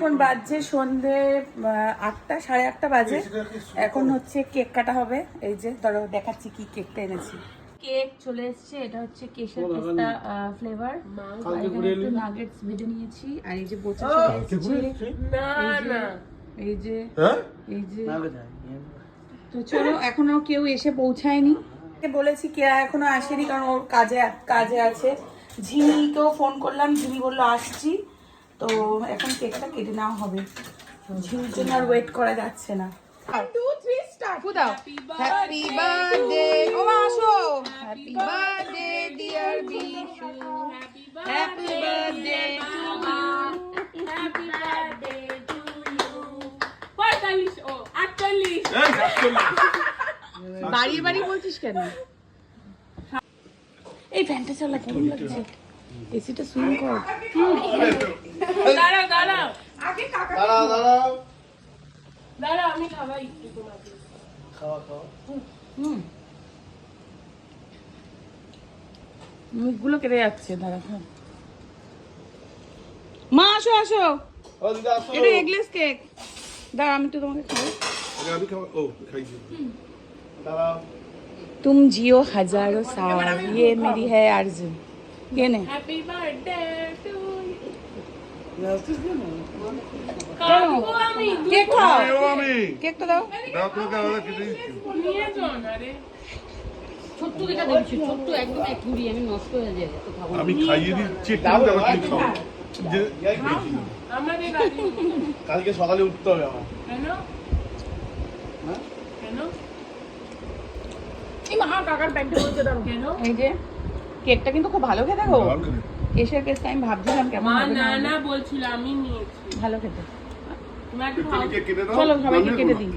এখন বাজছে সন্ধে 8টা, 8:30 বাজে। এখন হচ্ছে কেক কাটা হবে। এই যে ধরো দেখাচ্ছি কি কেকটা এনেছি। কেক চলে এসেছে, এটা হচ্ছে কেশর পিস্তা ফ্লেভার। আর এখানে একটু নাগেটস ভেজে নিয়েছি। আর এই যে বোচা চলে এসেছে। এই যে তো চলো, এখনো কেউ এসে পৌঁছায়নি। বলেছি কেয়া এখনো আসেনি, কারণ ওর কাজে আছে। ঝিমিকেও ফোন করলাম, ঝিমি বললো আসছি। তো এখন কেকটা কেটে নেওয়া হবে। ঝিমির জন্য আর ওয়েট করা যাচ্ছে না। 1 2 3 স্টার্ট। হ্যাপি বার্থডে ও আসো। Happy birthday dear Bishu. Happy birthday to you. Happy birthday to you. 45 ও 48 বাড়িয়ে বাড়িয়ে বলছিস কেন? এই ফ্যানটা চালা, কেমন লাগছে? এসিটা সুইং কর। দাঁড়াও দাঁড়াও আগে কাকা দাঁড়াও, আমি খাওয়াই একটু তোমাকে। খাওয়া মুখগুলো কেটে যাচ্ছে। দাঁড়া, মা আসো আসো, এটা এগলেস কেক। দাঁড়া আমি তো তোমাকে খাওয়াই। तुम जियो हजारों साल, ये मेरी है आरज़ू। ये ने হ্যাপি বার্থডে টু ইউ। আমি কেক খাও, কেক তো দাও। নিয়ে যাও না রে। ছোট্ট কেটা দেখছি, ছোট্ট একদম এক কুড়ি, আমি নষ্ট হয়ে যায় এত খাবো না। আমি খাইয়ে দিচ্ছি, তুমি খাও। আমাদের রাজি। কালকে সকালে উঠতে হবে আমার। কেন কেন এই মা কাকার প্যান্টে বলতে দাও। কেন? এই যে কেকটা কিন্তু খুব ভালো খেতে গো। কেশের কেকটা আমি ভাবছিলাম কেমন মা হবে। না না বলছিল, আমি নিয়েছি। ভালো খেতে। তুমি একটু খাও। চলো সবাইকে কেটে দিই।